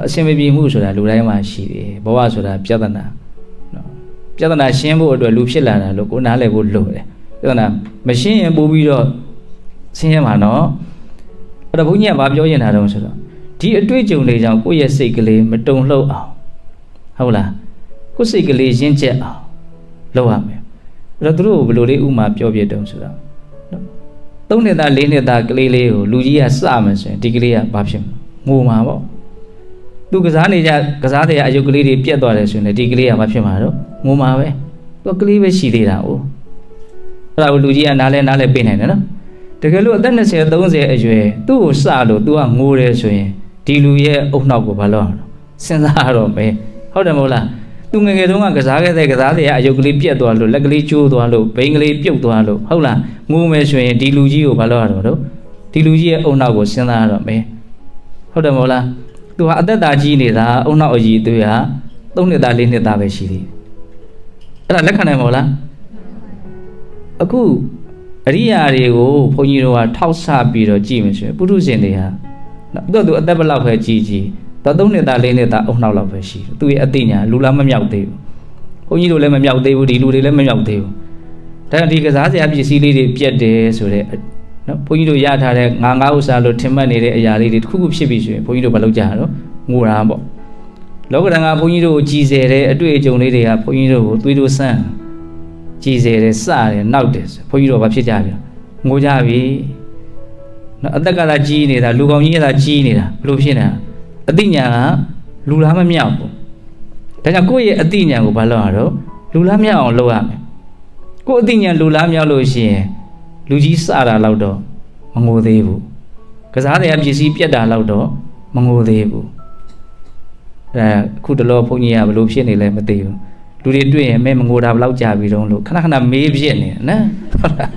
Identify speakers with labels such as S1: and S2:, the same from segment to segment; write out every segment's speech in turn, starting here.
S1: အရှင်မပြေမှုဆိုတာလူတိုင်းမှာရှိတယ်ဘဝဆိုတာပြဿနာနော်ပြဿနာရှင်းဖို့အတွက်လူဖြစ်လာတာလို့ကိုနားလည်ဖို့လိုတယ်ပြဿနာမရှင်းရင်ပို့ပြီးတော့ဆင်းရဲမှာနော်အဲ့တော့ဘုန်းကြီးကဘာပြောရင်တာတုံးဆိုတော့ဒီအတွေ့အကြုံတွေကြောင့်ကိုယ့်ရဲ့စိတ်ကလေးမတုန်လှုပ်အောင်ဟုတ်လားကိုယ်စိတ်ကလေးရင့်ကျက်အောင်လုပ်ရမယ်အဲ့တော့သူတို့ဘယ်လိုလေးဥမာပြောပြတုံးဆိုတော့3 နှစ်သား4 နှစ်သားကလေးလေးကိုလူကြီးကစမယ်ဆိုရင်ဒီကလေးကဘာဖြစ်မလဲငိုမှာပေါ့သူကစားနေကြကစားတဲ့အယုတ်ကလေးတွေပြတ်သွားတယ်ဆိုရင်ဒီကလေးကဘာဖြစ်မှာတော့ငိုမှာပဲသူကလေးပဲရှိသေးတာ哦အဲ့ဒါကိုလူကြီးကနားလဲပေးနိုင်တယ်နော်တကယ်လို့အသက်20 30အရွယ်သူ့ကိုစလို့ तू ကငိုတယ်ဆိုရင်ဒီလူရဲ့အုတ်နှောက်ကိုဘာလို့အောင်စဉ်းစားရတော့မယ်ဟုတ်တယ်မဟုတ်လားသူငယ်ငယ်တုန်းကကစားခဲ့တဲ့ကစားတဲ့အယုတ်ကလေးပြတ်သွားလို့လက်ကလေးကျိုးသွားလို့ဘိန်းကလေးပြုတ်သွားလို့ဟုတ်လားငိုမယ်ဆိုရင်ဒီလူကြီးကိုဘာလို့ရတော့ဒီလူကြီးရဲ့အုတ်နှောက်ကိုစဉ်းစားရတော့မယ်ဟုတ်တယ်မဟုတ်လားသူဟာအသက်တာကြီးနေတာအုတ်နှောက်အကြီးသူက3 နှစ်သား4 နှစ်သားပဲရှိသေးတယ်အဲ့ဒါလက်ခံနိုင်မလားအခုအရိယာတွေကိုဘုန်းကြီးတို့ကထောက်ဆပြီးတော့ကြည့်မယ်ဆိုရင်ပုထုဇဉ်တွေဟာသူအသက်ဘယ်လောက်ပဲကြီးတော့3 နှစ်သား4 နှစ်သားအုတ်နှောက်လောက်ပဲရှိတယ်သူရဲ့အသိဉာဏ်လူလားမမြောက်သေးဘူးဘုန်းကြီးတို့လည်းမမြောက်သေးဘူးဒီလူတွေလည်းမမြောက်သေးဘူးဒါဒီကစားစရာပစ္စည်းလေးတွေပြက်တယ်ဆိုတော့နော်ဘုန်းကြီးတို့ရထားတဲ့ငါးဥစ္စာလို့ထင်မှတ်နေတဲ့အရာလေးတွေတစ်ခုခုဖြစ်ပြီဆိုရင်ဘုန်းကြီးတို့မလုပ်ကြရတော့ငိုတာပေါ့လောကဓာတ်ကဘုန်းကြီးတို့ကိုကြည်စေတဲ့အတွေ့အကြုံလေးတွေကဘုန်းကြီးတို့ကိုသွေးတို့ဆန်းကြည်စေတယ်စတယ်နောက်တယ်ဘုန်းကြီးတို့ဘာဖြစ်ကြပြီငိုကြပြီနော်အသက်ကသာကြီးနေတာလူကောင်ကြီးကသာကြီးနေတာဘလို့ဖြစ်နေတာအသိဉာဏ်ကလူလားမမြောက်ဘူးဒါကြောင့်ကိုယ့်ရဲ့အသိဉာဏ်ကိုဘာလုပ်ရတော့လူလားမြောက်အောင်လုပ်ရမယ်ကိုယ့်အသိဉာဏ်လူလားမြောက်လို့ရှိရင်လူကြီးစတာလောက်တော့မငိုသေးဘူးကစားတဲ့ပစ္စည်းပြတ်တာလောက်တော့မငိုသေးဘူးအခုတလောဘုန်းကြီးကဘလို့ဖြစ်နေလဲမသိဘူးလူတွေတွေ့ရင်မဲမငိုတာဘယ်လောက်ကြာပြီတုံးလို့ခဏမေးဖြစ်နေနော်ဟုတ်လား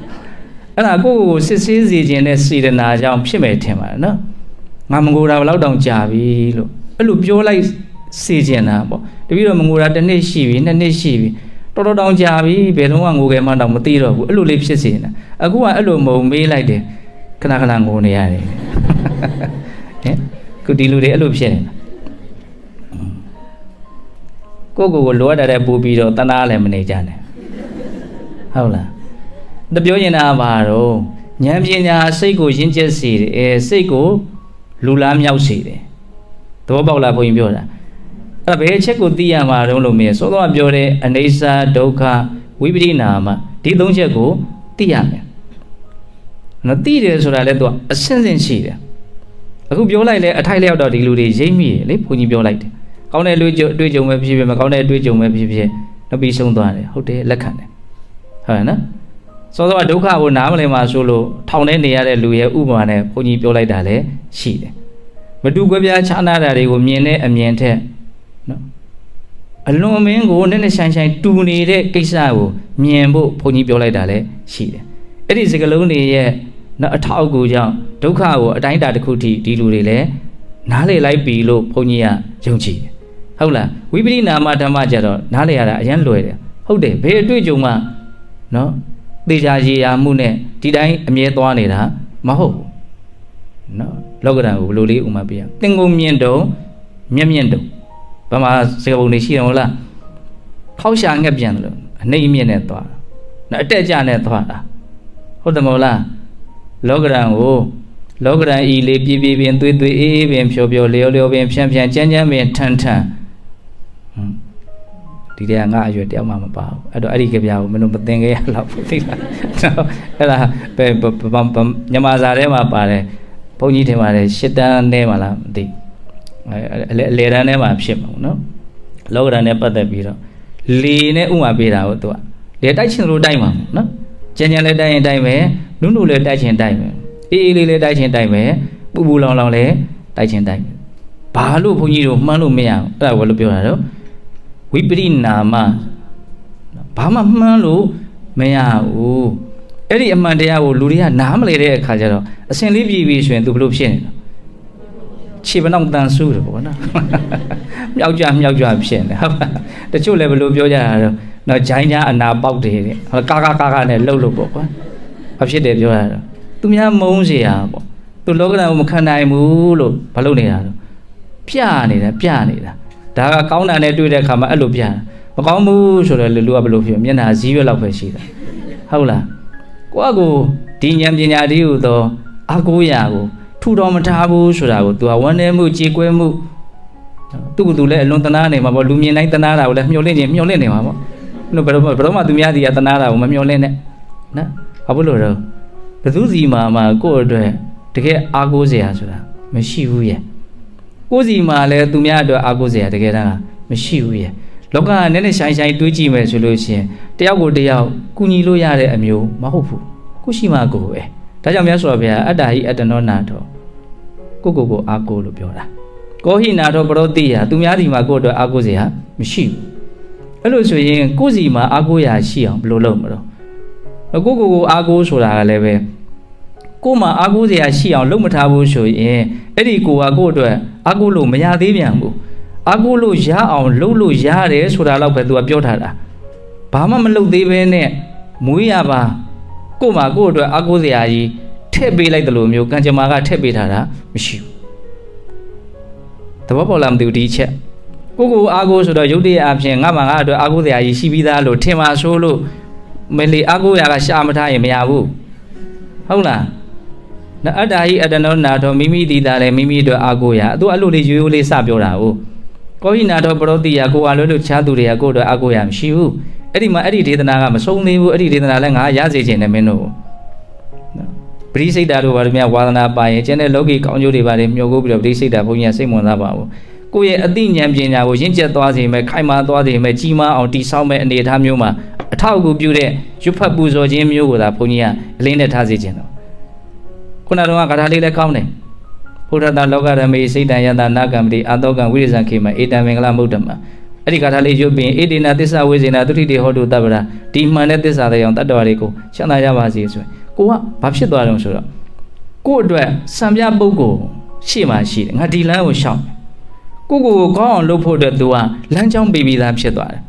S1: အဲ့ဒါကိုယ့်ကိုစစ်ဆေးစေခြင်းနဲ့စေတနာကြောင့်ဖြစ်မယ်ထင်ပါတယ်နော်ငါမငိုတာဘယ်လောက်တောင်ကြာပြီလို့အဲ့လိုပြောလိုက်စေခြင်းတာပေါ့တပည့်တော်မငိုတာ1 နှစ်ရှိပြီ2 နှစ်ရှိပြီတော်တောင်ကြာပြီဘယ်တော့မှငိုခဲ့မှတော့မသိတော့ဘူးအဲ့လိုလေးဖြစ်စေနေတာအခုကအဲ့လိုမုံမေးလိုက်တယ်ခဏငိုနေရတယ်ဟင်ခုဒီလူတွေအဲ့လိုဖြစ်နေတာကိုလိုအပ်တဲ့ပူပြီးတော့တနာလည်းမနေကြနဲ့ဟုတ်လားတပြောရင်တာပါတော့ဉာဏ်ပညာစိတ်ကိုရင့်ကျက်စေတယ်စိတ်ကိုလူလားမြောက်စေတယ်သဘောပေါက်လားဘုန်းကြီးပြောတာအဲ့ဒါဘယ်အချက်ကိုသိရမှာတုံးလို့မင်းစောစောပြောတဲ့အနေစာဒုက္ခဝိပရိနာမဒီ3 ချက်ကိုသိရမယ်နော်သိတယ်ဆိုတာလည်းသူကအစင်းစင်းရှိတယ်အခုပြောလိုက်လဲအထိုက်လျောက်တော့ဒီလူတွေရိပ်မိရလေဘုန်းကြီးပြောလိုက်တယ်ကောင်းတဲ့အတွေ့အကြုံပဲဖြစ်ဖြစ်မကောင်းတဲ့အတွေ့အကြုံပဲဖြစ်ဖြစ်နောက်ပြီးဆုံးသွားတယ်ဟုတ်တယ်လက်ခံတယ်ဟုတ်ရဲ့နော်စောစောကဒုက္ခကိုနားမလည်မှဆိုလို့ထောင်ထဲနေရတဲ့လူရဲ့ဥပမာနဲ့ဘုန်းကြီးပြောလိုက်တာလည်းရှိတယ်မတူကွဲပြားခြားနာတာတွေကိုမြင်တဲ့အမြင်ထက်နော်အလွန်မင်းကိုနဲ့ဆိုင်တူနေတဲ့ကိစ္စကိုမြင်ဖို့ဘုန်းကြီးပြောလိုက်တာလည်းရှိတယ်အဲ့ဒီစကားလုံးတွေရဲ့နော်အထောက်အကူကြောင့်ဒုက္ခကိုအတိုင်းအတာတစ်ခုထိဒီလူတွေလည်းနားလေလိုက်ပြီလို့ဘုန်းကြီးကယုံကြည်တယ်ဟုတ်လားဝိပရိနာမဓမ္မကြတော့နားလေရတာအရင်လွယ်တယ်ဟုတ်တယ်ဘယ်အတွေ့အကြုံမှနော်သေချာရေရာမှုနဲ့ဒီတိုင်းအမြဲသွားနေတာမဟုတ်ဘူးနော်လောကဓာတ်ကိုဘယ်လိုလေးဥမာပြရသင်္ကုံမြင့်တုံမြင့်တုံဘာမှစကားပုံတွေရှိတယ်မဟုတ်လားခေါက်ရှာငှက်ပြန်တယ်လို့အနှိမ့်အမြင့်နဲ့သွားတာနော်အတက်ကြနဲ့သွားတာဟုတ်တယ်မဟုတ်လားလောကဓာတ်ကိုလောကဓာတ်ဤလေးပြပြပင်သွေးအေးပင်ဖြောလျောပင်ဖြန်းကြမ်းပင်ထန်ဒီတည်းကငါအရွယ်တယောက်မှမပါဘူးအဲ့တော့အဲ့ဒီကြပြာကိုမင်းတို့မသိခဲ့ရတော့ဘူးသိလားအဲ့ဒါညမာစာထဲမှာပါတယ်ဘုန်းကြီးထင်ပါတယ်ရှစ်တန်းထဲမှာလားမသိအလေတန်းထဲမှာဖြစ်မှာနော်လောကဓာတ်နဲ့ပတ်သက်ပြီးတော့လေနဲ့ဥမာပေးတာကိုသူကလေတိုက်ချင်လို့တိုက်မှာနော်ကြမ်းလည်းတိုက်ရင်တိုက်မယ်နုလည်းတိုက်ချင်တိုက်မယ်အေးလေးလည်းတိုက်ချင်တိုက်မယ်ပူလောင်လည်းတိုက်ချင်တိုက်မယ်ဘာလို့ဘုန်းကြီးတို့မှန်းလို့မရအောင်အဲ့ဒါကိုလို့ပြောတာတော့ဝိပရိနာမဘာမှမှန်းလို့မရဘူးအဲ့ဒီအမှန်တရားကိုလူတွေကနားမလည်တဲ့အခါကျတော့အစင်လေးပြည်ပြီးဆိုရင်သူဘလို့ဖြစ်နေလဲခြေပနောက်တန်ဆူးတယ်ပေါ့နော်မြောက်ကြဖြစ်နေဟုတ်ပါတချို့လည်းဘလို့ပြောကြတာတော့နော်ဂျိုင်းကြားအနာပေါက်တယ်တဲ့ကာနဲ့လှုပ်လို့ပေါ့ကွာဘာဖြစ်တယ်ပြောတာတော့သူများမုန်းเสียရပေါ့သူလောကဓာတ်ကိုမခံနိုင်ဘူးလို့ဘာလုပ်နေတာတော့ နေတာဒါကကောင်းတာနဲ့တွေ့တဲ့အခါမှာအဲ့လိုပြမကောင်းဘူးဆိုတော့လူကဘယ်လိုဖြစ်မျက်နှာဈေးရွက်လောက်ပဲရှိတာဟုတ်လားကိုယ့်အကိုဒီဉာဏ်ပညာတည်းဟူသောအကိုရာကိုထူတော်မထားဘူးဆိုတာကို तू ကဝန်းနေမှုကြေကွဲမှုသူလည်းအလွန်တနာနေမှာပေါ့လူမြင်တိုင်းတနာတာကိုလည်းမျှော်လင့်နေမှာပေါ့ဘယ်တော့မှသူများစီကတနာတာကိုမမျှော်လင့်နဲ့နော်ဘာဖြစ်လို့တော့ဘယ်သူစီမှာကိုယ့်အတွက်တကယ်အားကိုးစရာဆိုတာမရှိဘူးရဲ့ကိုယ်စီမှာလည်းသူများအတွက်အားကိုးစရာတကယ်တမ်းမရှိဘူးရဲ့လောကကနည်းနည်းဆိုင်တွေးကြည့်မယ်ဆိုလို့ရှိရင်တယောက်ကိုတယောက်ကူညီလို့ရတဲ့အမျိုးမဟုတ်ဘူးကိုရှိမှကိုပဲဒါကြောင့်မြတ်စွာဘုရားအတ္တဟိအတ္တနောနာထောကိုအားကိုးလို့ပြောတာကောဟိနာထောပရောတိယသူများဒီမှာကိုယ့်အတွက်အားကိုးစရာမရှိဘူးအဲ့လိုဆိုရင်ကိုယ်စီမှာအားကိုးရာရှိအောင်ဘယ်လိုလုပ်မလို့ကိုအားကိုးဆိုတာကလည်းပဲကိုမှအားကိုးစရာရှိအောင်လုပ်မထားဘူးဆိုရင်အဲ့ဒီကိုကကိုယ့်အတွက်အားကိုးလို့မရသေးပြန်ဘူးအားကိုးလို့ရအောင်လုပ်လို့ရတယ်ဆိုတာတော့ပဲသူကပြောထားတာဘာမှမလုပ်သေးဘဲနဲ့မွေးရပါကိုမှကိုယ့်အတွက်အားကိုးစရာကြီးထည့်ပေးလိုက်တယ်လို့မျိုးကံကြမ္မာကထည့်ပေးထားတာမရှိဘူးသဘောပေါက်လားမသိဘူးဒီချက်ကိုအားကိုးဆိုတော့ရုပ်တရက်အဖြစ်ငါအတွက်အားကိုးစရာကြီးရှိပြီးသားလို့ထင်ပါဆိုလို့မလီအားကိုးရကရှာမထားရင်မရဘူးဟုတ်လားနော်အတ္တဟိအတ္တနောနာထောမိမိတည်တာလည်းမိမိအတွက်အားကိုးရသူအဲ့လိုလေးရိုးရိုးလေးစပြောတာဟုတ်ကောဟိနာထောပရောတိယကိုအားလို့ချားသူတွေကကိုယ့်အတွက်အားကိုးရမရှိဘူးအဲ့ဒီမှာအဲ့ဒီဒေသနာကမဆုံးသေးဘူးအဲ့ဒီဒေသနာလည်းငါရစေခြင်းနဲ့မင်းတို့နော်ပရိစိတ်တာတို့ဘာလို့များဝါသနာပါရင်ကျန်တဲ့လောကီကောင်းကျိုးတွေပါတယ်မျှော်ကိုးပြီးတော့ပရိစိတ်တာဘုန်းကြီးကစိတ်ဝင်စားပါဘူးကိုယ့်ရဲ့အသိဉာဏ်ပညာကိုရင့်ကျက်သွားစေမယ်ခိုင်မာသွားစေမယ်ကြီးမားအောင်တည်ဆောက်မဲ့အနေအထားမျိုးမှာအထောက်အကူပြုတဲ့ရွတ်ဖတ်ပူဇော်ခြင်းမျိုးကိုသာဘုန်းကြီးကအလင်းနဲ့ထားစေခြင်းတော့ခုနကတော့ဂါထာလေးလည်းကောင်းတယ်ဘုရားတာလောကရမေစိတ်တံယတနာကံပတိအာတောကံဝိရိဇံခေမဧတံမင်္ဂလမုဒ္ဓမအဲ့ဒီဂါထာလေးရွတ်ပြီးဧတေနသစ္စာဝိဇေနသုတိတေဟောတုတပ္ပရာဒီမှန်တဲ့သစ္စာတရားတတ္တဝါတွေကိုချမ်းသာရပါစေဆိုရင်ကိုကဘာဖြစ်သွားတယ်ဆိုတော့ကိုယ့်အတွက်စံပြပုဂ္ဂိုလ်ရှေ့မှာရှိတယ်ငါဒီလမ်းကိုရှောက်ကိုကောင်းအောင်လုပ်ဖို့အတွက်သူကလမ်းကြောင်းပေးပြီးသားဖြစ်သွားတယ်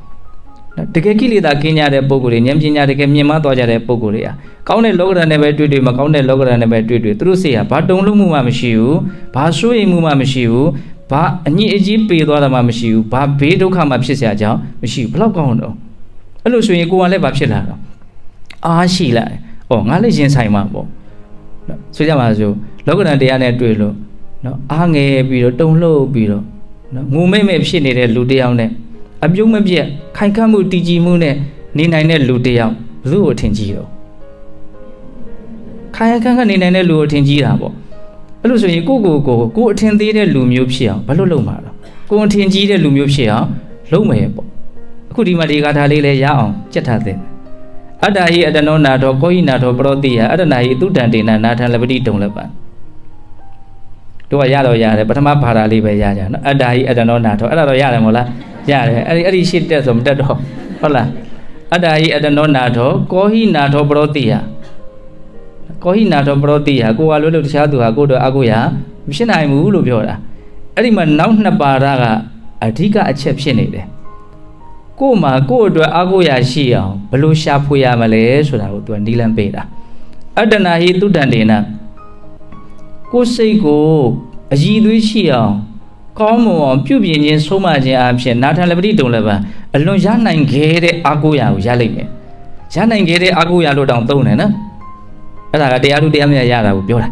S1: တကယ်ကိလေသာကင်းကြတဲ့ပုဂ္ဂိုလ်တွေဉာဏ်ပညာတကယ်မြင်မသွားကြတဲ့ပုဂ္ဂိုလ်တွေကကောင်းတဲ့လောကဓာတ်နဲ့ပဲတွေ့မကောင်းတဲ့လောကဓာတ်နဲ့ပဲတွေ့သူတို့စိတ်ဟာဘာတုံ့လို့မှုမှမရှိဘူးဘာစိုးရိမ်မှုမှမရှိဘူးဘာအညစ်အကြေးပေသွားတာမှမရှိဘူးဘာဘေးဒုက္ခမှဖြစ်เสียကြအောင်မရှိဘူးဘလောက်ကောင်းတော့အဲ့လိုဆိုရင်ကိုယ်ကလည်းဘာဖြစ်လာတော့အားရှိလာတယ်ဩငါလည်းရင်ဆိုင်မှာပေါ့ဆိုကြပါစို့လောကဓာတ်တရားနဲ့တွေ့လို့နော်အားငယ်ပြီးတော့တုံ့လှုပ်ပြီးတော့နော်ငုံမဲ့ဖြစ်နေတဲ့လူတယောက်နဲ့အပြုံးမပြတ်ခိုင်ခန့်မှုတည်ကြည်မှုနဲ့နေနိုင်တဲ့လူတယောက်ဘယ်သူ့ကိုထင်ကြီးတော့ခိုင်ခန့်နေနိုင်တဲ့လူကိုထင်ကြီးတာပေါ့အဲ့လိုဆိုရင်ကိုအထင်သေးတဲ့လူမျိုးဖြစ်အောင်ဘာလို့လုပ်မှာလဲကိုအထင်ကြီးတဲ့လူမျိုးဖြစ်အောင်လုပ်မယ်ပေါ့အခုဒီမှာဒီဂါထာလေးလည်းရအောင်ကြက်ထားတဲ့အတ္တဟိအတ္တနောနာထောကောဟိနာထောပရောတိယအတ္တနာဟိသုတံတေနနာထံလပတိတုံလပံတို့ကရတော့ရတယ်ပထမဘာသာလေးပဲရကြနော်အတ္တဟိအတ္တနောနာထောအဲ့ဒါတော့ရတယ်မဟုတ်လားရတယ်အဲ့ဒီရှစ်တက်ဆိုမတက်တော့ဟုတ်လားအတ္တဟိအတ္တနောနာထောကောဟိနာထောပရောတိယကောဟိနာထောပရောတိယကိုကလွတ်လို့တခြားသူဟာကိုတော့အကိုရမဖြစ်နိုင်ဘူးလို့ပြောတာအဲ့ဒီမှာနောက်နှစ်ပါဒကအဓိကအချက်ဖြစ်နေတယ်ကို့မှာကို့အတွက်အကိုရရှိအောင်ဘလို့ရှာဖွေရမလဲဆိုတာကိုသူကနီးလန်းပေးတာအတ္တနာဟိသုတံတေနကိုယ်စိတ်ကိုအည်သွေးရှိအောင်ကောင်းမွန်အောင်ပြုပြင်ခြင်းဆုံးမခြင်းအဖြစ်နာထံလပတိတုံလည်းပါအလွန်ရနိုင်ခဲ့တဲ့အကိုရာကိုရလိမ့်မယ်ရနိုင်ခဲ့တဲ့အကိုရာလို့တောင်သုံးတယ်နော်အဲ့ဒါကတရားထုတရားမြတ်ရတာကိုပြောတ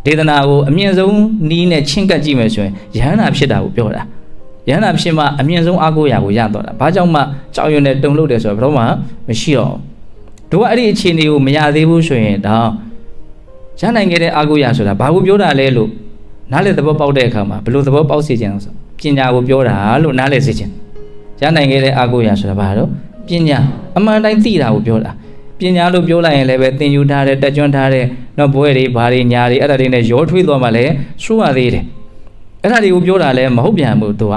S1: ာဒေသနာကိုအမြင့်ဆုံးနီးနဲ့ချင်းကပ်ကြည့်မယ်ဆိုရင်ယဟန္တာဖြစ်တာကိုပြောတာယဟန္တာဖြစ်မှအမြင့်ဆုံးအကိုရာကိုရတော့တာဘာကြောင့်မှကြောက်ရွံ့နဲ့တုံ့လို့တယ်ဆိုတော့ဘယ်တော့မှမရှိတော့တို့ကအဲ့ဒီအခြေအနေကိုမရသေးဘူးဆိုရင်တော့ရနိုင်ခဲ့တဲ့အကိုရာဆိုတာဘာကိုပြောတာလဲလို့နားလေသဘောပေါက်တဲ့အခါမှာဘယ်လိုသဘောပေါက်စေခြင်းလဲဆိုပညာကိုပြောတာလို့နားလေစေခြင်းရနိုင်ခဲ့တဲ့အကိုရာဆိုတာဘာလို့ပညာအမှန်တိုင်းသိတာကိုပြောတာပညာလို့ပြောလိုက်ရင်လည်းပဲသင်ယူထားတဲ့တက်ကြွထားတဲ့နော်ဘွဲတွေဘာတွေညာတွေအဲ့ဒါတွေနဲ့ရောထွေးသွားမှလည်းစိုးရသေးတယ်အဲ့ဒါတွေကိုပြောတာလည်းမဟုတ်ပြန်ဘူးသူက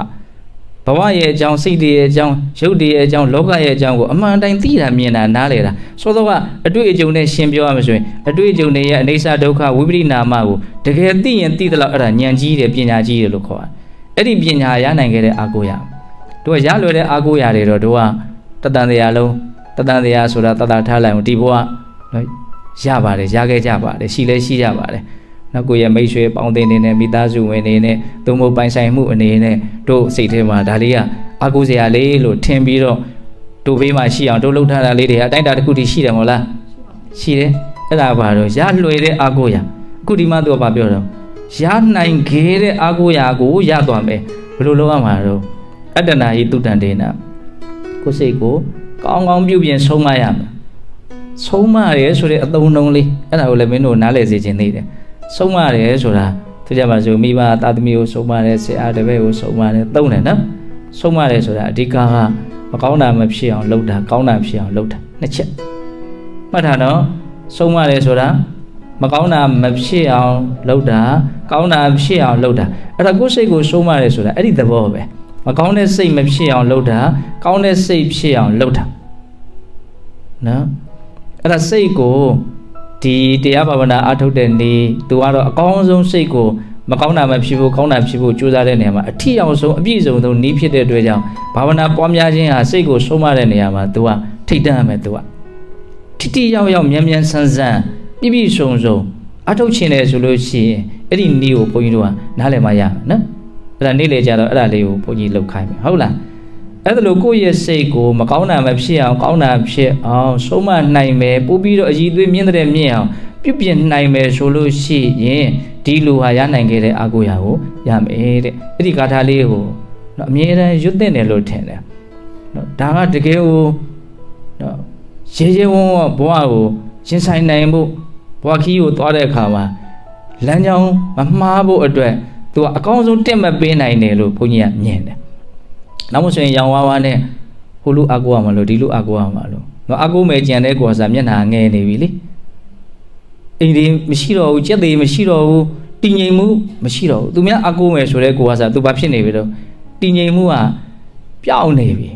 S1: ဘဝရဲ့အကြောင်းစိတ်တွေရဲ့အကြောင်းရုပ်တွေရဲ့အကြောင်းလောကရဲ့အကြောင်းကိုအမှန်တိုင်းသိတာမြင်တာနားလေတာဆိုတော့ကအတွေ့အကြုံနဲ့ရှင်းပြောရမှာဆိုရင်အတွေ့အကြုံတွေရဲ့အိဋ္ဌဒုက္ခဝိပရိနာမကိုတကယ်သိရင်သိသလောက်အဲ့ဒါဉာဏ်ကြီးတယ်ပညာကြီးတယ်လို့ခေါ်တာအဲ့ဒီပညာရနိုင်ခဲ့တဲ့အာကိုရတို့ကရလွယ်တဲ့အာကိုရတွေတော့တို့ကတတန်တရားလုံးတတန်တရားဆိုတာတတထားလိုက်အောင်ဒီဘဝနော်ရပါတယ်ရခဲ့ကြပါတယ်ရှိလဲရှိကြပါတယ် နောက်ကိုယ့်ရဲ့မိတ်ဆွေပေါင်းတင်နေနဲ့မိသားစုဝင်နေနဲ့သို့မဟုတ်ပိုင်ဆိုင်မှုအနေနဲ့တို့စိတ်ထဲမှာဒါလေးကအကူစရာလေးလို့ထင်ပြီးတော့တို့ဘေးမှာရှိအောင်တို့လှုပ်ထားတာလေးတွေအတိုင်းတာတစ်ခုတည်းရှိတယ်မဟုတ်လားရှိတယ်အဲ့ဒါဘာလို့ရလွယ်တဲ့အကူရအခုဒီမှာသူကဘာပြောတော့ရနိုင်ခဲ့တဲ့အကူရကိုရသွားမယ်ဘယ်လိုလုပ်ရမှာတော့အတ္တနာဟိတုတ္တန်တေနာကိုယ်စိတ်ကိုကောင်းကောင်းပြုပြင်ဆုံးမရမယ်ဆုံးမရဲဆိုတဲ့အသုံးနှုန်းလေးအဲ့ဒါကိုလည်းမင်းတို့နားလည်စေချင်သေးတယ်ဆုံးမရဲဆိုတာသူကြပါစို့မိဘသားသမီးကိုဆုံးမရဲဆရာတပည့်ကိုဆုံးမရဲသုံးတယ်နော်ဆုံးမရဲဆိုတာအဓိကမကောင်းတာမဖြစ်အောင်လုပ်တာကောင်းတာဖြစ်အောင်လုပ်တာနှစ်ချက်မှတ်ထားနော်ဆုံးမရဲဆိုတာမကောင်းတာမဖြစ်အောင်လုပ်တာကောင်းတာဖြစ်အောင်လုပ်တာအဲ့ဒါကိုယ်စိတ်ကိုဆုံးမရဲဆိုတာအဲ့ဒီသဘောပဲမကောင်းတဲ့စိတ်မဖြစ်အောင်လုပ်တာကောင်းတဲ့စိတ်ဖြစ်အောင်လုပ်တာနော်အဲ့ဒါစိတ်ကိုဒီတရားဘာဝနာအားထုတ်တဲ့နေ့သူကတော့အကောင်းဆုံးစိတ်ကိုမကောင်းတာမဖြစ်ဘူးကောင်းတာဖြစ်ဖို့ကြိုးစားတဲ့နေရာမှာအထီအောင်ဆုံးအပြည့်စုံဆုံးနည်းဖြစ်တဲ့အတွက်ကြောင့်ဘာဝနာပွားများခြင်းဟာစိတ်ကိုဆုံးမတဲ့နေရာမှာသူကထိတ်တန့်ရမယ်သူကထိတိရောက်ရောက်မြန်မြန်ဆန်းဆန်းပြည့်ပြည့်စုံစုံအားထုတ်ခြင်းတယ်ဆိုလို့ရှိရင်အဲ့ဒီနည်းကိုဘုန်းကြီးတို့ကနားလည်မှရမယ်နော်အဲ့ဒါနေ့လေကြတော့အဲ့ဒါလေးကိုဘုန်းကြီးလှုပ်ခိုင်းမယ်ဟုတ်လားအဲ့ဒါလို့ကိုယ့်ရဲ့စိတ်ကိုမကောင်းတာမဖြစ်အောင်ကောင်းတာဖြစ်အောင်ဆုံးမနိုင်မယ်ပို့ပြီးတော့အည်သွေးမြင့်တဲ့မြင့်အောင်ပြုပြင်နိုင်မယ်ဆိုလို့ရှိရင်ဒီလူဟာရနိုင်ခဲ့တဲ့အာကိုရာကိုရမယ်တဲ့အဲ့ဒီဂါထာလေးကိုနော်အမြဲတမ်းရွတ်တဲ့တယ်လို့ထင်တယ်နော်ဒါကတကယ်ကိုနော်ရေရေဝုံဘဝကိုရှင်းဆိုင်နိုင်ဖို့ဘဝခီးကိုသွားတဲ့အခါမှာလမ်းကြောင်းမမှားဖို့အတွက်သူကအကောင်းဆုံးတက်မှတ်ပေးနိုင်တယ်လို့ဘုန်းကြီးကမြင်တယ်နောက်မှဆိုရင်ရောင်ဝါးဝါးနဲ့ဟိုလူအကူရမှာလို့ဒီလူအကူရမှာလို့နော်အကူမဲ့ကြံတဲ့ကောစာမျက်နှာငယ်နေပြီလေအိမ်ဒီမရှိတော့ဘူးကြက်သေးမရှိတော့ဘူးတည်ငြိမ်မှုမရှိတော့ဘူးသူများအကူမဲ့ဆိုတဲ့ကိုကစားသူဘာဖြစ်နေပြီတော့တည်ငြိမ်မှုကပျောက်နေပြီ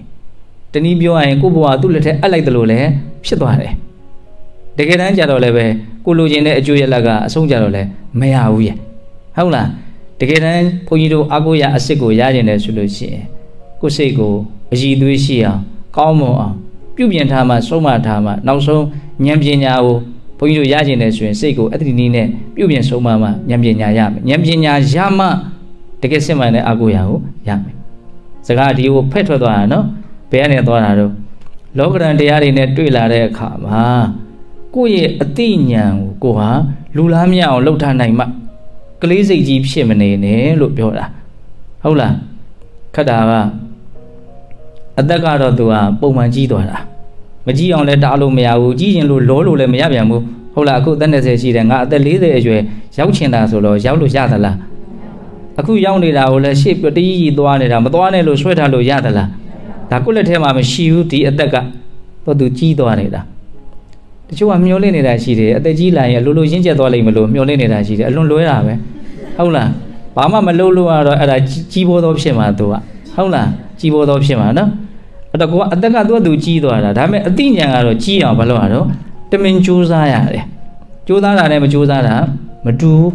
S1: တနည်းပြောရရင်ကိုဘဝသူ့လက်ထက်အပ်လိုက်တယ်လို့လည်းဖြစ်သွားတယ်တကယ်တမ်းကြတော့လည်းပဲကိုလိုချင်တဲ့အကျိုးရလဒ်ကအဆုံးကြတော့လည်းမရဘူးရဲ့ဟုတ်လားတကယ်တမ်းဘုန်းကြီးတို့အကူရအစ်စ်ကိုရကျင်တယ်ဆိုလို့ရှိရင်ကိုယ်စိတ်ကိုအည်သွေးရှိအောင်ကောင်းမွန်အောင်ပြုပြင်ထားမှဆုံးမထားမှနောက်ဆုံးဉာဏ်ပညာကိုဘုန်းကြီးတို့ရကျင်တယ်ဆိုရင်စိတ်ကိုအတ္တိနည်းနဲ့ပြုပြင်ဆုံးမမှဉာဏ်ပညာရမယ်ဉာဏ်ပညာရမှတကယ်စစ်မှန်တဲ့အကူရာကိုရမယ်စကားဒီကိုဖက်ထွက်သွားတာနော်ဘယ်ကနေသွားတာတော့လောကရန်တရားတွေနဲ့တွေ့လာတဲ့အခါမှာကိုယ့်ရဲ့အသိဉာဏ်ကိုဟာလူလားမြအောင်လှုပ်ထားနိုင်မှကလေးစိတ်ကြီးဖြစ်မနေနဲ့လို့ပြောတာဟုတ်လားခက်တာကအသက်ကတော့သူကပုံမှန်ကြီးသွားတာမကြီးအောင်လည်းတားလို့မရဘူးကြီးရင်လို့လောလို့လည်းမရပြန်ဘူးဟုတ်လားအခုအသက်20ရှိတယ်ငါအသက်40အရွယ်ရောက်ချင်တာဆိုတော့ရောက်လို့ရသလားအခုရောက်နေတာကိုလည်းရှေ့တကြီးကြီးသွားနေတာမသွားနဲ့လို့ဆွဲထားလို့ရသလားဒါကိုယ့်လက်ထဲမှာမရှိဘူးဒီအသက်ကတော့သူကြီးသွားနေတာတချို့ကမျောလင့်နေတာရှိတယ်အသက်ကြီးလာရင်အလိုလိုရင့်ကျက်သွားလိမ့်မလို့မျောလင့်နေတာရှိတယ်အလွန်လွဲတာပဲဟုတ်လားဘာမှမလုပ်လို့ကတော့အဲ့ဒါကြီးဘောသောဖြစ်မှာသူကဟုတ်လားကြီးဘောသောဖြစ်မှာနော်အဲ့တော့ကိုကအသက်ကသူကြီးသွားတာဒါပေမဲ့အသိဉာဏ်ကတော့ကြီးအောင်ဘာလို့ရတော့တမင်ကြိုးစားရတယ်ကြိုးစားတာနဲ့မကြိုးစားတာမတူဘူး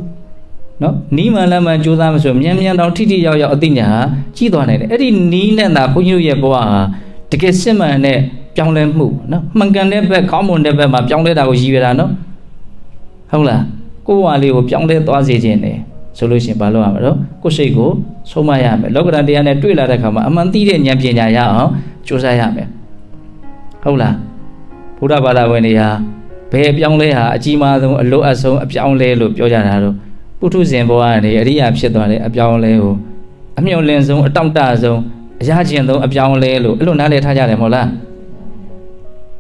S1: နော်နီးမှန်လမ်းမှန်ကြိုးစားမဆိုမြန်မြန်တော့ထိထိရောက်ရောက်အသိဉာဏ်ဟာကြီးသွားနိုင်တယ်အဲ့ဒီနီးနဲ့သာဘုန်းကြီးတို့ရဲ့ဘဝဟာတကယ်စစ်မှန်တဲ့ပြောင်းလဲမှုနော်မှန်ကန်တဲ့ဘက်ကောင်းမွန်တဲ့ဘက်မှာပြောင်းလဲတာကိုရည်ရတာနော်ဟုတ်လားကိုယ့်ဘဝလေးကိုပြောင်းလဲသွားစေခြင်းနဲ့ဆိုလို့ရှိရင်ဘာလို့ရမလဲတော့ကိုယ်စိတ်ကိုဆုံးမရမယ်လောကဓာတ်တရားနဲ့တွေ့လာတဲ့အခါမှာအမှန်သိတဲ့ဉာဏ်ပညာရအောင်ကြိုးစားရမယ်ဟုတ်လားဘုရားဘာသာဝင်တွေဟာဘယ်အပြောင်းလဲဟာအကြီးမားဆုံးအလို့အဆုံးအပြောင်းလဲလို့ပြောကြတာတော့ပုထုဇဉ်ဘဝကနေအရိယာဖြစ်သွားတဲ့အပြောင်းလဲကိုအမြုံလင်ဆုံးအတောင့်တဆုံးအရာကျင်ဆုံးအပြောင်းလဲလို့အဲ့လိုနားလည်ထားကြတယ်မဟုတ်လာ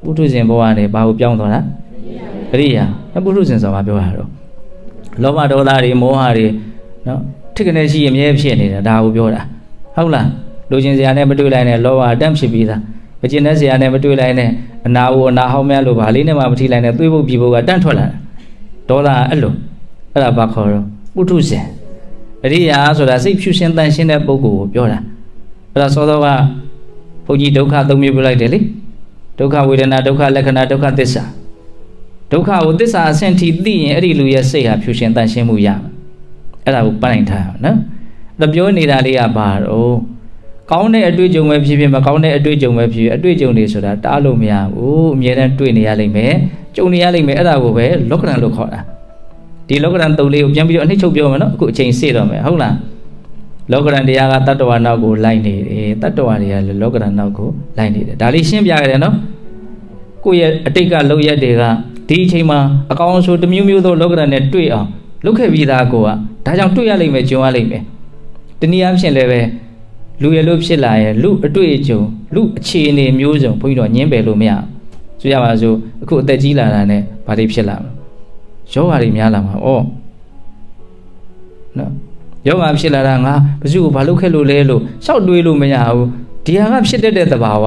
S1: းပုထုဇဉ်ဘဝကနေဘာကိုပြောင်းသွားတာအရိယာပုထုဇဉ်ဆိုတာပြောတာတော့လောဘဒေါသတွေမောဟတွေနော်ထိကနေရှိအမြဲဖြစ်နေတာဒါကိုပြောတာဟုတ်လားလူချင်းစရာနဲ့မတွေ့လိုက်နဲ့လောဘအတန့်ဖြစ်ပြီးသားမကျင်တဲ့စရာနဲ့မတွေ့လိုက်နဲ့အနာဟောအနာဟောင်းများလို့ဗာလေးနဲ့မှမထိလိုက်နဲ့သွေးပုတ်ပြီးပုတ်ကတန့်ထွက်လာတာဒေါသအဲ့လိုအဲ့ဒါဘာခေါ်တော့ပုထုဇဉ်အရိယာဆိုတာစိတ်ဖြူရှင်တန်ရှင်းတဲ့ပုဂ္ဂိုလ်ကိုပြောတာအဲ့ဒါသောသောကဘုန်းကြီးဒုက္ခသုံးမျိုးပြလိုက်တယ်လေဒုက္ခဝေဒနာဒုက္ခလက္ခဏာဒုက္ခသစ္စာဒုက္ခကိုသစ္စာအဆင့်ထိသိရင်အဲ့ဒီလူရဲ့စိတ်ဟာဖြူရှင်တန်ရှင်းမှုရမယ်အဲ့ဒါကိုပန်းနိုင်ထားအောင်နော်အဲ့ပြောနေတာလေးကဘာတော့ကောင်းတဲ့အတွေ့အကြုံပဲဖြစ်ဖြစ်မကောင်းတဲ့အတွေ့အကြုံပဲဖြစ်ဖြစ်အတွေ့အကြုံတွေဆိုတာတားလို့မရဘူးအမြဲတမ်းတွေ့နေရလိမ့်မယ်ကြုံနေရလိမ့်မယ်အဲ့ဒါကိုပဲလောကဓာတ်လို့ခေါ်တာ ဒီလောကရန်တုံလေးကိုပြန်ပြီးတော့အနှစ်ချုပ်ပြောမယ်နော်အခုအချိန်စေ့တော့မယ်ဟုတ်လားလောကရန်တရားကတတ္တဝါနောက်ကိုလိုက်နေတယ်တတ္တဝါတွေကလည်းလောကရန်နောက်ကိုလိုက်နေတယ်ဒါလေးရှင်းပြရတယ်နော်ကိုယ့်ရဲ့အတိတ်ကလောက်ရက်တွေကဒီအချိန်မှာအကောင်ဆိုတစ်မျိုးမျိုးသောလောကရန်နဲ့တွေ့အောင်လုပ်ခဲ့ပြီးသားကိုကဒါကြောင့်တွေ့ရလိမ့်မယ်ကြုံရလိမ့်မယ်တနည်းအားဖြင့်လည်းပဲလူရလို့ဖြစ်လာရဲ့လူအတွေ့အကြုံလူအခြေအနေမျိုးစုံဘုန်းကြီးတို့ညင်းပယ်လို့မရဆိုရပါစို့အခုအသက်ကြီးလာတာနဲ့ဘာတွေဖြစ်လာမလဲယောဂါတွေများလာမှာဩနော်ယောဂါဖြစ်လာတာငါဘယ်သူ့ကိုဘာလုပ်ခဲ့လို့လဲလို့ရှောက်တွေးလို့မရဘူးဒီဟာကဖြစ်တတ်တဲ့သဘာဝ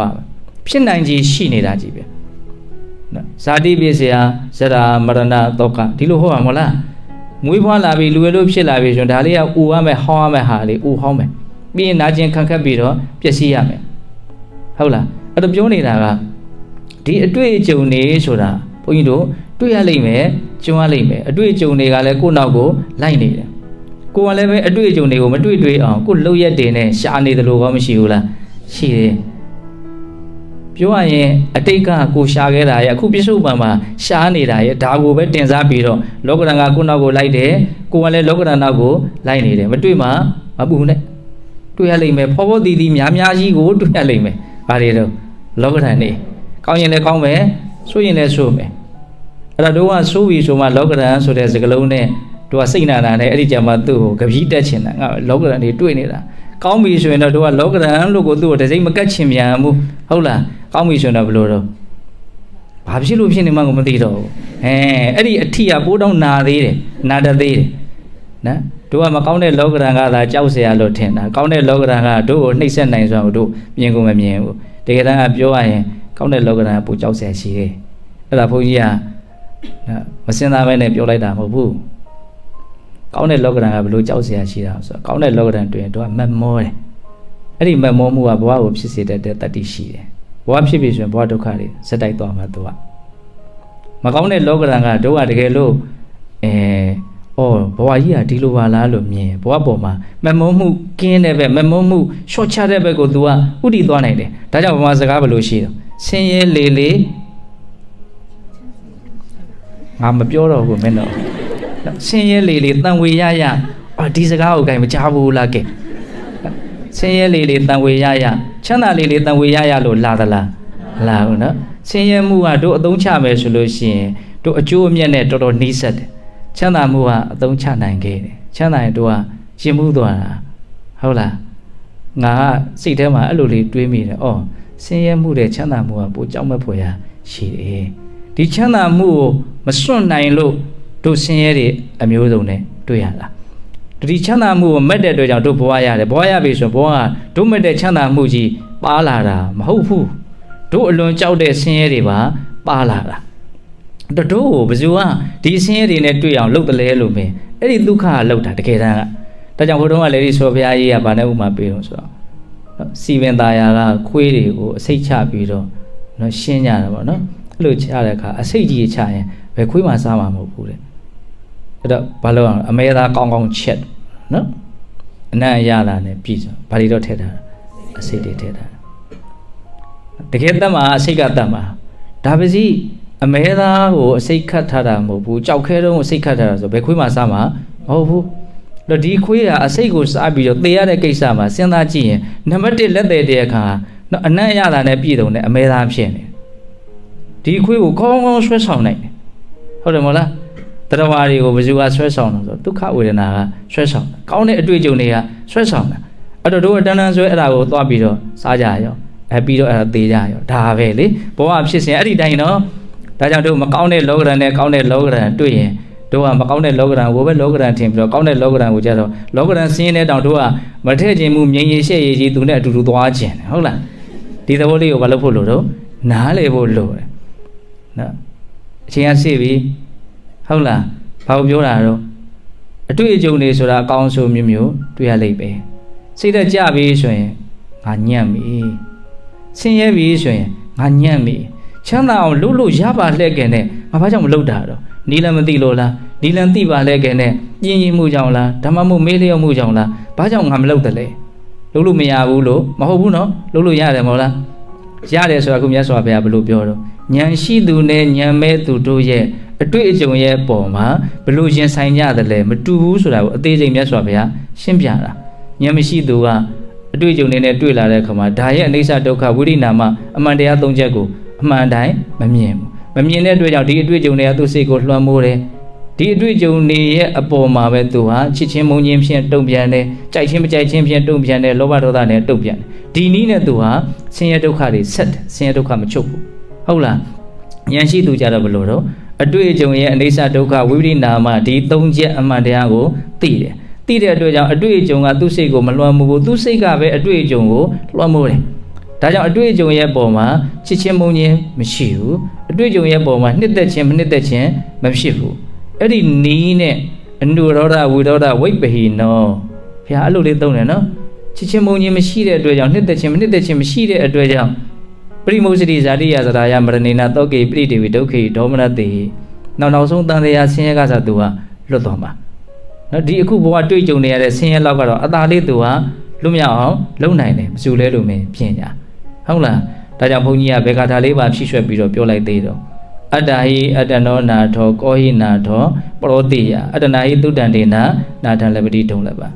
S1: ဖြစ်နိုင်ခြေရှိနေတာကြီးပဲနော်ဇာတိပစ္စယဇရာမရဏတောကဒီလိုဟောမှာမဟုတ်လားမွေးဖွားလာပြီလူရလို့ဖြစ်လာပြီဆိုတော့ဒါလေးကဥရမယ်ဟောင်းရမယ်ဟာလေးဥဟောင်းမယ်ပြီးရင်နာကျင်ခံခတ်ပြီးတော့ပျက်စီးရမယ်ဟုတ်လားအဲ့တော့ပြောနေတာကဒီအတွေ့အကြုံတွေဆိုတာဘုန်းကြီးတို့တွေ့ရလိမ့်မယ်ကြုံရလိမ့်မယ်အတွေ့အကြုံတွေကလည်းကိုယ့်နောက်ကိုလိုက်နေတယ်ကိုယ်ကလည်းပဲအတွေ့အကြုံတွေကိုမတွေ့တွေ့အောင်ကိုယ်လှုပ်ရက်တင်နဲ့ရှားနေတယ်လို့ကောမရှိဘူးလားရှိတယ်ပြောရရင်အတိတ်ကကိုရှားခဲ့တာရဲ့အခုပြစ္ဆုတ်ပံမှာရှားနေတာရဲ့ဒါကိုပဲတင်စားပြီးတော့လောကရန်ကကိုယ့်နောက်ကိုလိုက်တယ်ကိုယ်ကလည်းလောကရန်နောက်ကိုလိုက်နေတယ်မတွေ့မှမပူနဲ့တွေ့ရလိမ့်မယ်ဖောဖောတီတီများများကြီးကိုတွေ့ရလိမ့်မယ်ဘာတွေတော့လောကရန်နေကောင်းရင်လည်းကောင်းမယ်ဆိုရင်လည်းဆိုမယ်အဲ့ဒါတို့ကဆိုးပြီဆိုမှလောကရန်ဆိုတဲ့စကားလုံးနဲ့တို့ကစိတ်နာတာနဲ့အဲ့ဒီကြမှာသူ့ကိုကပီးတက်ချင်တာငါလောကရန်တွေတွေ့နေတာကောင်းပြီဆိုရင်တော့တို့ကလောကရန်လို့ကိုသူ့ကိုတစိမ့်မကတ်ချင်မြန်ဘူးဟုတ်လားကောင်းပြီဆိုတော့ဘယ်လိုတော့ဘာဖြစ်လို့ဖြစ်နေမှကိုမသိတော့ဘူးအဲ့ဒီအထီးကပိုးတောင်းနာသေးတယ်နာတသေးတယ်နော်တို့ကမကောင်းတဲ့လောကရန်ကသာကြောက်เสียလို့ထင်တာကောင်းတဲ့လောကရန်ကတို့ကိုနှိပ်စက်နိုင်ဆိုတော့တို့မြင်ကုန်မမြင်ဘူးတကယ်တမ်းကပြောရရင်ကောင်းတဲ့လောကရန်ကပိုကြောက်เสียရှိတယ်အဲ့ဒါဘုန်းကြီးကမစင်သားပဲနဲ့ပြောလိုက်တာမဟုတ်ဘူးကောင်းတဲ့လောကရန်ကဘယ်လိုကြောက်เสียရှိတာဆိုတော့ကောင်းတဲ့လောကရန်တွေ့ရင်တို့ကမက်မောတယ်အဲ့ဒီမက်မောမှုကဘဝကိုဖြစ်စေတတ်တဲ့တတ္တိရှိတယ်ဘဝဖြစ်ပြီဆိုရင်ဘဝဒုက္ခတွေစက်တိုက်သွားမှာတို့ကမကောင်းတဲ့လောကရန်ကတို့ကတကယ်လို့ဘဝကြီးကဒီလိုပါလားလို့မြင်ဘဝပေါ်မှာမမုံမှုကင်းတဲ့ဘက်မမုံမှုရှော့ချတဲ့ဘက်ကို तू ကဥတည်သွားနိုင်တယ်ဒါကြောင့်ဗမာစကားဘယ်လိုရှိတော့ဆင်းရဲလေလေငါမပြောတော့ဘူးမင်းတော့ဆင်းရဲလေလေတန်ဝေရရဒီစကားကိုကြိုင်မကြားဘူးလားကဲဆင်းရဲလေလေတန်ဝေရရချမ်းသာလေလေတန်ဝေရရလို့လာသလားလာဘူးနော်ဆင်းရဲမှုကတို့အသုံးချမယ်ဆိုလို့ရှိရင်တို့အကျိုးအမြတ်နဲ့တော်တော်နှီးစက်တယ်ချမ်းသာမှုကအသုံးချနိုင်ခဲ့တယ်ချမ်းသာရင်တို့ကရှင်မှုသွားတာဟုတ်လားငါကစိတ်ထဲမှာအဲ့လိုလေးတွေးမိတယ်ဆင်းရဲမှုတဲ့ချမ်းသာမှုကပိုကြောက်မဲ့ဖွယ်ရာရှိတယ်ဒီချမ်းသာမှုကိုမစွန့်နိုင်လို့တို့ဆင်းရဲတွေအမျိုးစုံနဲ့တွေ့ရတာဒီချမ်းသာမှုကိုမက်တဲ့အတွက်ကြောင့်တို့ဘဝရတယ်ဘဝရပြီဆိုဘဝကတို့မက်တဲ့ချမ်းသာမှုကြီးပါလာတာမဟုတ်ဘူးတို့အလွန်ကြောက်တဲ့ဆင်းရဲတွေပါလာတာတို့ကိုဘယ်သူကဒီဆင်းရဲတွေနဲ့တွေ့အောင်လုပ်တယ်လဲလို့မင်းအဲ့ဒီဒုက္ခကလောက်တာတကယ်တမ်းကဒါကြောင့်ဘုရားကလည်းဒီဆိုဘုရားကြီးကဗာနဲ့ဥမာပေးတော့ဆိုတော့စီပင်သားယာကခွေးတွေကိုအစိတ်ချပြီးတော့ရှင်းကြတာပေါ့နော်အဲ့လိုချတဲ့အခါအစိတ်ကြီးချရင်ဘယ်ခွေးမှစားမှာမဟုတ်ဘူးတဲ့အဲ့တော့ဘာလို့အောင်အမဲသားကောင်းကောင်းချက်နော်အနံ့ရလာနဲ့ပြည်ဆိုဘာတွေတော့ထည့်ထားတာအစိတ်တွေထည့်ထားတာတကယ်တတ်မှာအစိတ်ကတတ်မှာဒါပဲစီအမဲသားကိုအစိတ်ခတ်ထားတာမဟုတ်ဘူးကြောက်ခဲတုံးကိုစိတ်ခတ်ထားတာဆိုဘယ်ခွေးမှစားမှာမဟုတ်ဘူးတော့ဒီခွေးကအစိတ်ကိုစားပြီးတော့သေရတဲ့ကိစ္စမှာစဉ်းစားကြည့်ရင်နံပါတ်1လက်သေးတဲ့အခါနော်အနံ့ရတာနဲ့ပြည်တုံနဲ့အမဲသားဖြစ်နေဒီခွေးကိုကောင်းကောင်းဆွဲဆောင်နိုင်တယ်ဟုတ်တယ်မဟုတ်လားတရားဝါတွေကိုဘယ်သူကဆွဲဆောင်လို့ဆိုဒုက္ခဝေဒနာကဆွဲဆောင်တာကောင်းတဲ့အတွေ့အကြုံတွေကဆွဲဆောင်တာအဲ့တော့တို့အတန်းတန်းဆွဲအဲ့ဒါကိုသွားပြီးတော့စားကြရောပြီးတော့အဲ့ဒါသေးကြရောဒါပဲလေဘောကဖြစ်စဉ်အဲ့ဒီတိုင်းနော်ဒါကြောင့်တို့မကောင်းတဲ့လောကရန်နဲ့ကောင်းတဲ့လောကရန်တွေ့ရင်တို့ကမကောင်းတဲ့လောကရန်ကိုပဲလောကရန်ထင်ပြီးတော့ကောင်းတဲ့လောကရန်ကိုကြတော့လောကရန်စင်းတဲ့တောင်တို့ကမထည့်ခြင်းမှုမြင်ရရှက်ရကြီးသူနဲ့အတူတူသွားခြင်းဟုတ်လားဒီသဘောလေးကိုမလုပ်ဖို့လို့တော့နားလေဖို့လို့တယ်နော်အချိန်ကစီပြီဟုတ်လားဘာကိုပြောတာတော့အတွေ့အကြုံတွေဆိုတာအကောင်းဆုံးမျိုးမျိုးတွေ့ရလိမ့်မယ်စိတ်သက်ကြပြီဆိုရင်ငါညံ့ပြီဆင်းရဲပြီဆိုရင်ငါညံ့ပြီချမ်းသာအောင်လို့ရပါလှဲ့ကဲနဲ့ငါဘာကြောင့်မလုပ်တာတော့နီလန်မသိလို့လားနီလန်သိပါလှဲ့ကဲနဲ့ပြင်းရင်မှုကြောင့်လားဓမ္မမှုမေးလျော့မှုကြောင့်လားဘာကြောင့်ငါမလုပ်တယ်လဲလုပ်လို့မရဘူးလို့မဟုတ်ဘူးနော်လုပ်လို့ရတယ်မဟုတ်လားရတယ်ဆိုတာခုမြတ်စွာဘုရားဘယ်လိုပြောတော့ဉာဏ်ရှိသူနဲ့ဉာဏ်မဲ့သူတို့ရဲ့ တွေ့အကြုံရဲ့ပုံမှာဘလို့ရင်ဆိုင်ကြတယ်လဲမတူဘူးဆိုတာကိုအသေးစိတ်မြတ်စွာဘုရားရှင်းပြတာဉာဏ်မရှိသူကအတွေ့အကြုံနဲ့တွေ့လာတဲ့အခါမှာဒါရဲ့အနိစ္စဒုက္ခဝိရိနာမအမှန်တရား၃ချက်ကိုအမှန်တိုင်းမမြင်ဘူးမမြင်တဲ့အတွက်ကြောင့်ဒီအတွေ့အကြုံတွေကသူ့စိတ်ကိုလွှမ်းမိုးတယ်ဒီအတွေ့အကြုံတွေရဲ့အပေါ်မှာပဲသူဟာချစ်ချင်းမုန်းချင်းဖြင့်တုံ့ပြန်တယ်ကြိုက်ချင်းမကြိုက်ချင်းဖြင့်တုံ့ပြန်တယ်လောဘဒေါသနဲ့တုံ့ပြန်တယ်ဒီနည်းနဲ့သူဟာဆင်းရဲဒုက္ခတွေဆက်တယ်ဆင်းရဲဒုက္ခမချုပ်ဘူးဟုတ်လားဉာဏ်ရှိသူကြတော့ဘလို့တော့အတွေ့အကြုံရဲ့အနိစ္စဒုက္ခဝိပရိနာမဒီ၃ချက်အမှန်တရားကိုသိတယ်သိတဲ့အတွက်ကြောင့်အတွေ့အကြုံကသူ့စိတ်ကိုမလွှမ်းမိုးဘူးသူ့စိတ်ကပဲအတွေ့အကြုံကိုလွှမ်းမိုးတယ်ဒါကြောင့်အတွေ့အကြုံရဲ့ပုံမှာချစ်ချင်းမုန်းချင်းမရှိဘူးအတွေ့အကြုံရဲ့ပုံမှာနှစ်သက်ချင်းမနှစ်သက်ချင်းမဖြစ်ဘူးအဲ့ဒီနီးနဲ့အနုရောဓဝိရောဓဝိပ္ပဟိနောဘုရားအဲ့လိုလေးသုံးတယ်နော်ချစ်ချင်းမုန်းချင်းမရှိတဲ့အတွက်ကြောင့်နှစ်သက်ချင်းမနှစ်သက်ချင်းမရှိတဲ့အတွက်ကြောင့်ပရိမုစတိဇာတိယသရာယမရဏိနာတောကေပိတိဝိဒုက္ခိဒေါမနတိနောက်ဆုံးတန်တရားဆင်းရဲကစားသူဟာလွတ်တော်မှာနော်ဒီအခုဘဝတွေ့ကြုံနေရတဲ့ဆင်းရဲလောက်ကတော့အသာလေးသူဟာလွတ်မြောက်အောင်လုပ်နိုင်တယ်မစူလဲလို့မင်းပြင်ညာဟုတ်လားဒါကြောင့်ဘုန်းကြီးကဘေကာထာလေးပါဖြည့်ရွှက်ပြီးတော့ပြောလိုက်သေးတော့အတ္တဟိအတ္တနောနာထောကောဟိနာထောပရောတိယအတ္တနာဟိသုတ္တန္တေနာနာထံလပတိတုံလည်းပါ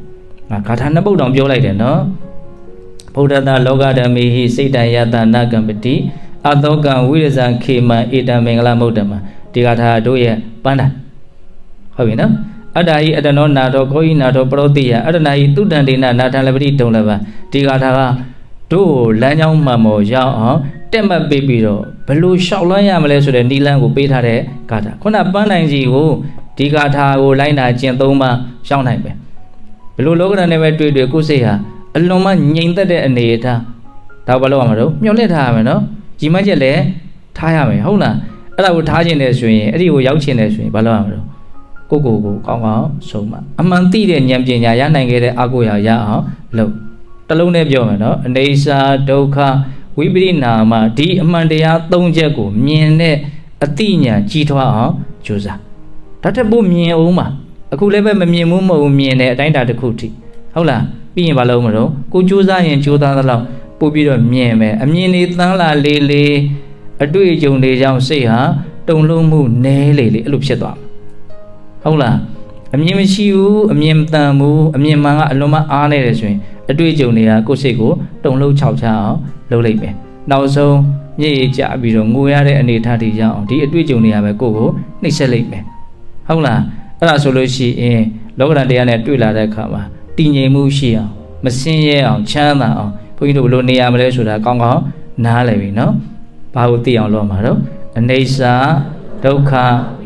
S1: ငါဂါထာနှစ်ပုဒ်တောင်ပြောလိုက်တယ်နော်ဗုဒ္ဓတာလောကဓမ္မိဟိစိတ်တယတနာကံပတိအတောကံဝိရဇံခေမံဧတံမင်္ဂလမုဒ္ဓမဒီဂါထာတို့ရဲ့ပန်းတာဟုတ်ပြီနော်အတ္တဟိအတ္တနောနာထောကောဟိနာထောပရောတိယအတ္တနာဟိသုတ္တန္တေနာနာထံလပတိတုံလည်းပါဒီဂါထာကတို့လမ်းကြောင်းမှန်ပေါ်ရောက်အောင်တက်မှတ်ပေးပြီးတော့ဘလို့လျှောက်လွှမ်းရမလဲဆိုတဲ့နိလန်းကိုပေးထားတဲ့ဂါထာခုနပန်းနိုင်ကြီးကိုဒီဂါထာကိုလိုက်နာကျင့်သုံးမှရှောင်းနိုင်ပဲဘလို့လောကဓာတ်နဲ့ပဲတွေ့တွေ့ကိုယ်စိတ်ဟာအလွန်မှငြိမ်သက်တဲ့အနေအထားဒါဘာလို့ရမှာတော့မျောလင့်ထားရမယ်နော်ညီမချက်လည်းထားရမယ်ဟုတ်လားအဲ့ဒါကိုထားခြင်းနဲ့ဆိုရင်အဲ့ဒီကိုရောက်ခြင်းနဲ့ဆိုရင်ဘာလို့ရမှာတော့ကိုကောင်းဆုံးမအမှန်သိတဲ့ဉာဏ်ပညာရနိုင်ခဲ့တဲ့အာကိုရရအောင်လုပ်တလုံးနဲ့ပြောမယ်နော်အနေစာဒုက္ခဝိပရိနာမဒီအမှန်တရား၃ချက်ကိုမြင်တဲ့အတိညာကြီးထွားအောင်ကြိုးစားဒါထက်ပိုမြင်အောင်ပါအခုလည်းပဲမမြင်ဘူးမဟုတ်မြင်တဲ့အတိုင်းတာတစ်ခုထိဟုတ်လားပြီးရင်ဘာလို့မလို့ကိုကြိုးစားရင်ကြိုးစားသလောက်ပို့ပြီးတော့မြင်မယ်အမြင်လေးသန်းလာလေးအတွေ့အကြုံတွေကြောင့်စိတ်ဟာတုန်လှုပ်မှုနည်းလေအဲ့လိုဖြစ်သွားမှာဟုတ်လားအမြင်မရှိဘူးအမြင်တန်ဘူးအမြင်မှန်ကအလွန်မှအားနေတယ်ဆိုရင်အတွေ့အကြုံတွေကကိုယ်စိတ်ကိုတုန်လှုပ်ခြောက်ခြားအောင်လုပ်လိုက်မယ်နောက်ဆုံးညစ်ရကြပြီးတော့ငိုရတဲ့အနေအထားတွေရအောင်ဒီအတွေ့အကြုံတွေကပဲကိုယ့်ကိုနှိပ်စက်လိုက်မယ်ဟုတ်လားအဲ့ဒါဆိုလို့ရှိရင်လောကဓာတ်တရားနဲ့တွေ့လာတဲ့အခါမှာတည်ငြိမ်မှုရှိအောင်မစင်းရဲအောင်ချမ်းသာအောင်ဘုန်းကြီးတို့ဘယ်လိုနေရမလဲဆိုတာကောင်းကောင်းနားလည်ပြီနော်ဘာကိုသိအောင်လုပ်မှာတော့အနေစာဒုက္ခ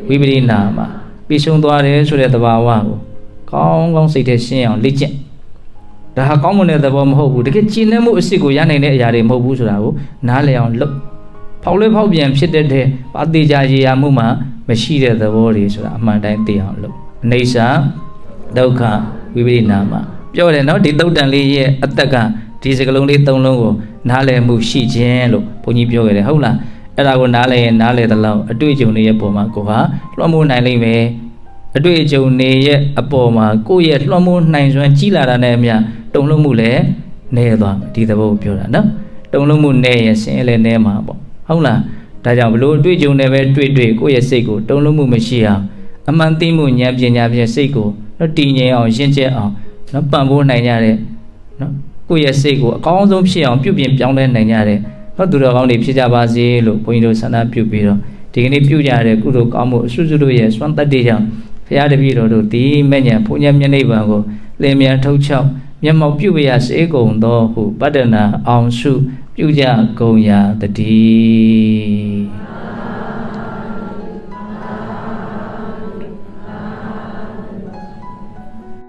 S1: ဝိပရိနာမပြီးဆုံးသွားတယ်ဆိုတဲ့သဘာဝကိုကောင်းကောင်းစိတ်ထဲရှင်းအောင်လေ့ကျင့်ဒါဟာကောင်းမွန်တဲ့သဘောမဟုတ်ဘူးတကယ်ကျင့်တဲ့မှုအစ်စ်ကိုရနိုင်တဲ့အရာတွေမဟုတ်ဘူးဆိုတာကိုနားလည်အောင်လုပ်ဖောက်လွဲဖောက်ပြန်ဖြစ်တဲ့ပါတိကြရေရာမှုမှာမရှိတဲ့သဘောတွေဆိုတာအမှန်တိုင်းသိအောင်လုပ်အနေစာဒုက္ခဝိပရိနာမပြောတယ်နော်ဒီသုတ်တန်လေးရဲ့အသက်ကဒီစကလုံးလေး၃လုံးကိုနားလည်မှုရှိခြင်းလို့ဘုန်းကြီးပြောခဲ့တယ်ဟုတ်လားအဲ့ဒါကိုနားလည်ရင်နားလည်သလောက်အတွေ့အကြုံတွေရဲ့ပုံမှာကိုဟာလွှမ်းမိုးနိုင်လိမ့်မယ်အတွေ့အကြုံတွေရဲ့အပေါ်မှာကိုယ့်ရဲ့လွှမ်းမိုးနိုင်စွမ်းကြီးလာတာနဲ့အမျှတုံ့လုံမှုလည်းနည်းသွားမယ်ဒီသဘောကိုပြောတာနော်တုံ့လုံမှုနည်းရင်ဆင်းရဲလည်းနည်းမှာပေါ့ဟုတ်လားဒါကြောင့်ဘလို့အတွေ့အကြုံတွေပဲတွေ့ကိုယ့်ရဲ့စိတ်ကိုတုံ့လုံမှုမရှိအောင်အမှန်သိမှုဉာဏ်ပညာဖြင့်စိတ်ကိုတည်ငြိမ်အောင်ရှင်းကျက်အောင်နော်ပံ့ပိုးနိုင်ကြတဲ့နော်ကိုယ့်ရဲ့စိတ်ကိုအကောင်းဆုံးဖြစ်အောင်ပြုပြင်ပြောင်းလဲနိုင်ကြတဲ့နော်သူတော်ကောင်းတွေဖြစ်ကြပါစေလို့ဘုန်းကြီးတို့ဆန္ဒပြုပြီးတော့ဒီကနေ့ပြုကြတဲ့ကုသိုလ်ကောင်းမှုအစွတ်စွတ်တို့ရဲ့စွမ်းတတ္တိကြောင့်ဘုရားတပည့်တော်တို့ဒီမဲ့ညာဘုညာမျက်နှိပ်ပံကိုလင်းမြန်ထုတ်ချောက်မျက်မှောက်ပြုရစေကုန်သောဟုပတ္တနာအောင်စုပြုကြကုန်ရာတည်း